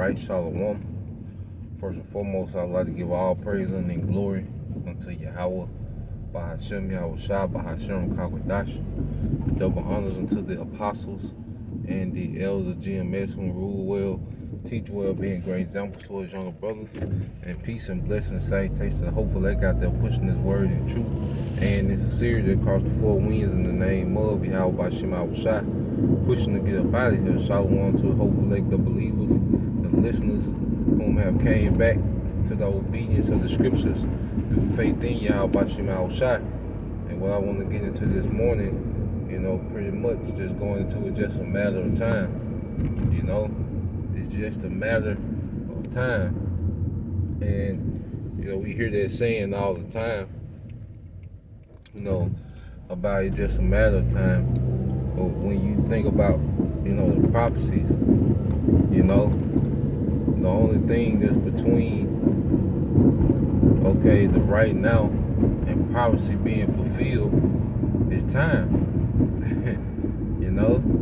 right, Shalom. First and foremost, I'd like to give all praise and glory unto Yahweh, Bahashem Yahushua, Bahashem Kakwadash. Double honors unto the apostles and the elders of GMS who rule well, teach well, being great examples to his younger brothers. And peace and blessings, salutations. Hopefully they got there pushing this word in truth. And it's a series across the four winds in the name of Yahweh Bahashem Yahushua, pushing to get up out of here. Shalom to hopefully the believers, the listeners whom have came back to the obedience of the scriptures through faith in Yahweh Bahashem Yahushua. And what I want to get into this morning, pretty much just going into it just a matter of time. It's just a matter of time. And, we hear that saying all the time, about it just a matter of time. But when you think about, the prophecies, the only thing that's between, the right now and prophecy being fulfilled is time.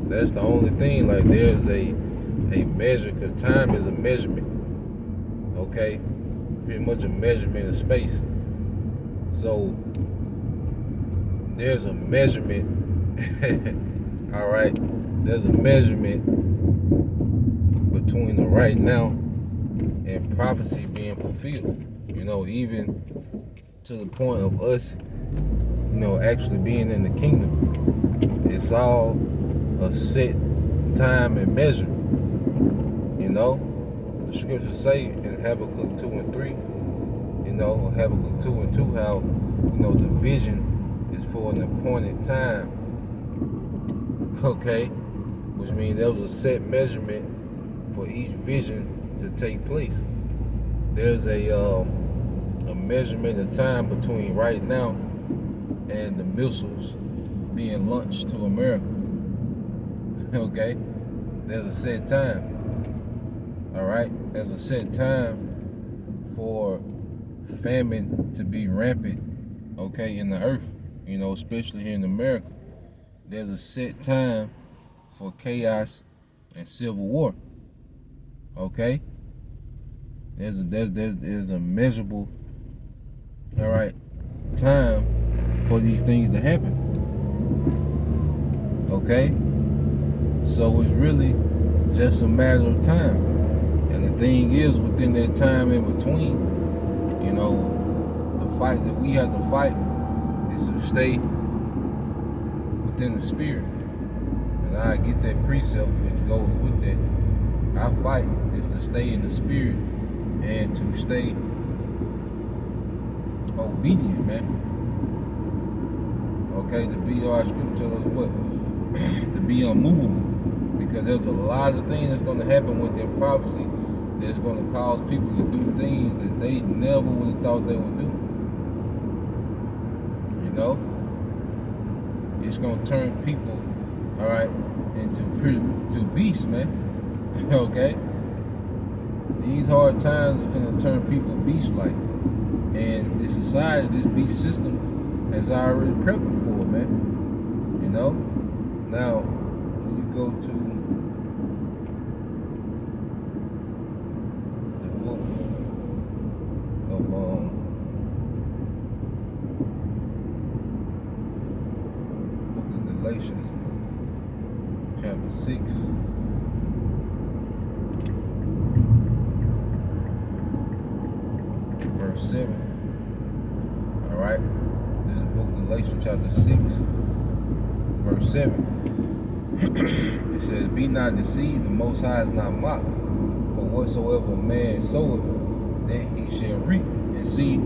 That's the only thing. Like, there's a measure, because time is a measurement. Pretty much a measurement of space. So there's a measurement. All right, there's a measurement between the right now and prophecy being fulfilled. Even to the point of us, actually being in the kingdom. It's all a set time and measure. The scriptures say in Habakkuk 2 and 3, Habakkuk 2 and 2, how, the vision is for an appointed time. Which means there was a set measurement for each vision to take place. There's a measurement of time between right now and the missiles being launched to America. There's a set time. All right, there's a set time for famine to be rampant, in the earth, especially here in America. There's a set time for chaos and civil war. There's a measurable, time for these things to happen. So it's really just a matter of time. And the thing is, within that time in between, the fight that we have to fight is to stay within the spirit. And I get that precept which goes with that. Our fight is to stay in the spirit and to stay obedient, man. To be, our scripture tells us what? To be unmovable. Because there's a lot of things that's going to happen within prophecy that's going to cause people to do things that they never would have thought they would do. It's going to turn people, into beasts, man. These hard times are going to turn people beast-like. And this society, this beast system, has already prepped them for it, man. Now, when you go to the book of Galatians, chapter 6, verse 7. This is the book of Galatians, chapter 6, verse 7. It says, "Be not deceived, the Most High is not mocked. For whatsoever a man soweth, that he shall reap." And see, a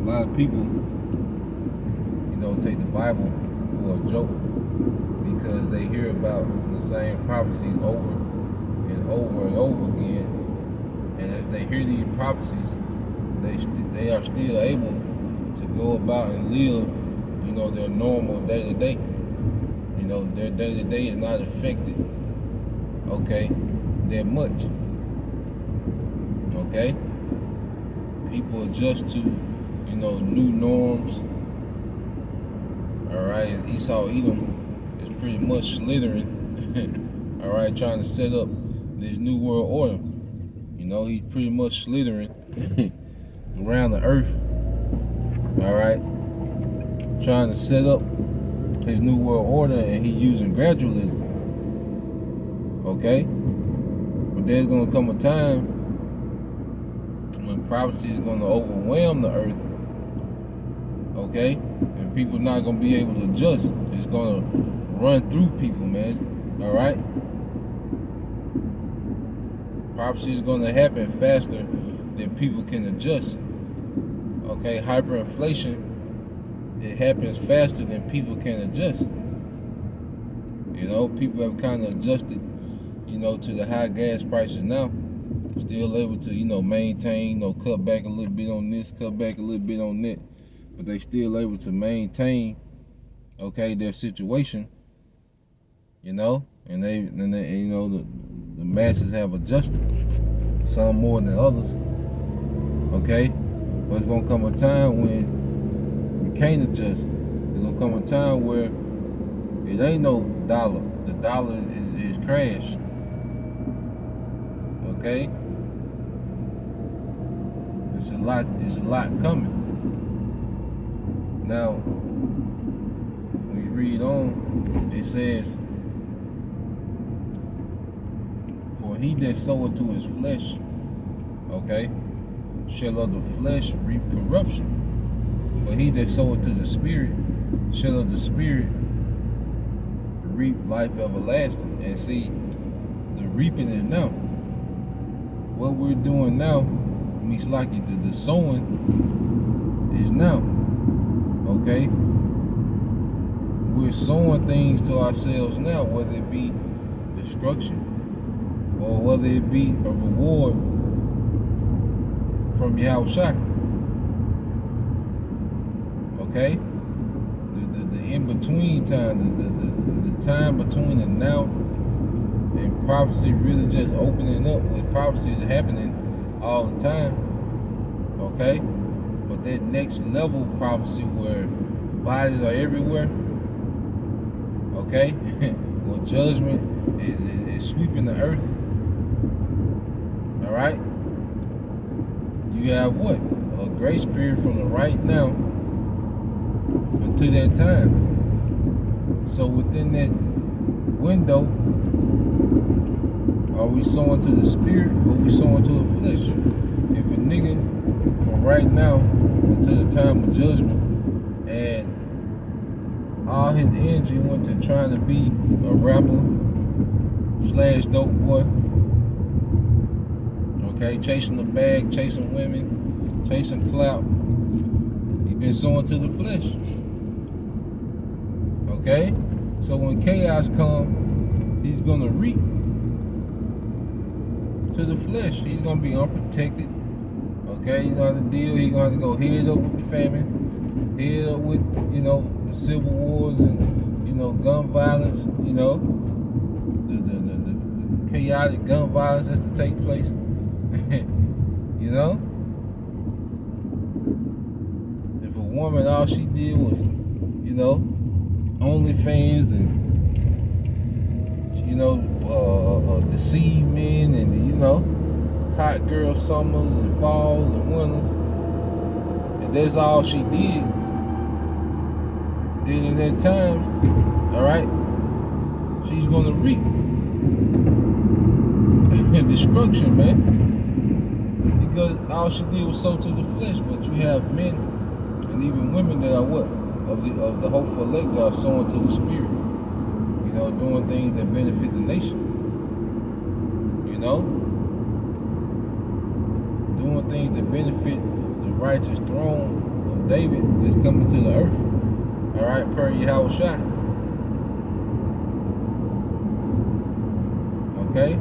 lot of people, take the Bible for a joke because they hear about the same prophecies over and over and over again. And as they hear these prophecies, they are still able to go about and live, their normal day-to-day. Their day-to-day is not affected, that much. People adjust to, new norms. And Esau Edom is pretty much slithering, trying to set up this new world order. You know, he's pretty much slithering around the earth. All right, trying to set up his new world order, and he's using gradualism. Okay, but there's gonna come a time when prophecy is gonna overwhelm the earth. Okay, and people not gonna be able to adjust. It's gonna run through people, man. All right, prophecy is gonna happen faster than people can adjust. Okay, hyperinflation, it happens faster than people can adjust. You know, people have kind of adjusted, you know, to the high gas prices now. Still able to, you know, maintain, you know, cut back a little bit on this, cut back a little bit on that. But they still able to maintain, okay, their situation. You know, and they you know, the masses have adjusted, some more than others. Okay, but it's gonna come a time when you can't adjust. There's gonna come a time where it ain't no dollar. The dollar is crashed. Okay, it's a lot coming. Now, when you read on, it says, "For he that soweth to his flesh, okay, shall of the flesh reap corruption. But he that soweth to the Spirit shall of the Spirit reap life everlasting." And see, the reaping is now. What we're doing now, means like the sowing is now. Okay? We're sowing things to ourselves now, whether it be destruction or whether it be a reward from Yahushua. Okay? The in-between time, the time between the now and prophecy really just opening up, with prophecy is happening all the time. Okay? But that next level prophecy where bodies are everywhere, okay, where judgment is sweeping the earth, all right, you have what? A grace period from the right now until that time. So within that window, are we sowing to the Spirit or are we sowing to the flesh? If a nigga from right now until the time of judgment, and all his energy went to trying to be a rapper / dope boy, okay, chasing the bag, chasing women, chasing clout, he been sowing to the flesh. Okay, so when chaos come, he's gonna reap to the flesh. He's gonna be unprotected. Okay, you know how to deal. He's gonna have to go head up with the famine, head up with, you know, the civil wars and, you know, gun violence. You know, the chaotic gun violence that's to take place. You know, if a woman, all she did was, you know, OnlyFans and, you know, deceive men and, you know, hot girl summers and falls and winters, and that's all she did, then in that time, all right, she's gonna reap destruction, man, because all she did was sow to the flesh. But you have men and even women that are what, of the hopeful elect, that are sowing to the Spirit, you know, doing things that benefit the nation, you know, doing things that benefit the righteous throne of David that's coming to the earth. All right, per Yahushua. Okay?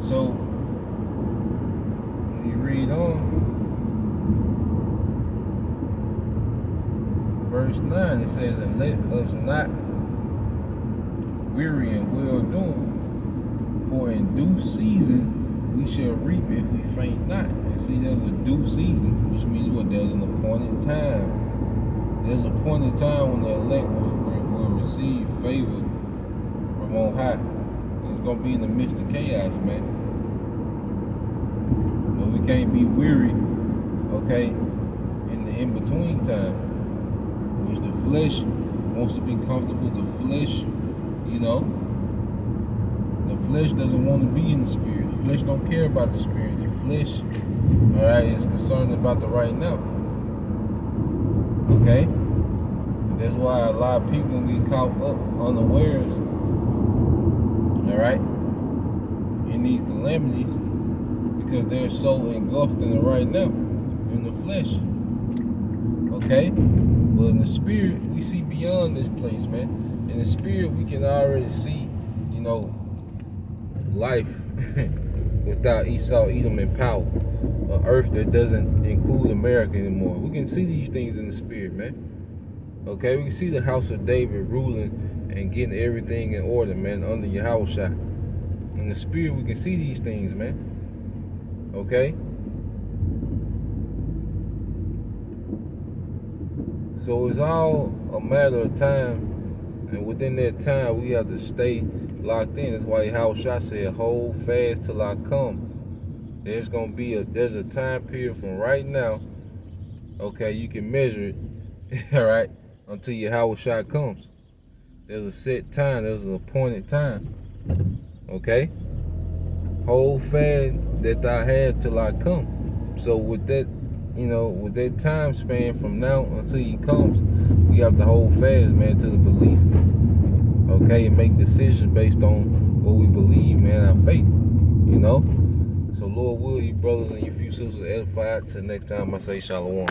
So, when you read on, verse 9, it says, "And let us not weary in well doing, for in due season we shall reap if we faint not." And see, there's a due season, which means what? There's an appointed time. There's a appointed time when the elect will receive favor from on high. It's gonna be in the midst of chaos, man. But we can't be weary, okay, in the in-between time, which the flesh wants to be comfortable. The flesh, you know, the flesh doesn't want to be in the spirit. The flesh don't care about the spirit. The flesh, all right, is concerned about the right now. Okay? And that's why a lot of people gonna get caught up unawares, all right, in these calamities because they're so engulfed in the right now, in the flesh. Okay? But in the spirit, we see beyond this place, man. In the spirit, we can already see, you know, life without Esau, Edom, and power. An earth that doesn't include America anymore. We can see these things in the spirit, man. Okay, we can see the house of David ruling and getting everything in order, man, under Yahushua. In the spirit, we can see these things, man. Okay? So it's all a matter of time, and within that time, we have to stay locked in. That's why Yahushua said, hold fast till I come. There's a time period from right now, okay, you can measure it, all right, until Yahushua comes. There's a set time, there's an appointed time, okay? Hold fast that thou had till I come. So with that, you know, with that time span from now until he comes, we have to hold fast, man, to the belief, okay, and make decisions based on what we believe, man, our faith, you know? So Lord will you brothers and you few sisters edified. Till next time I say shalom.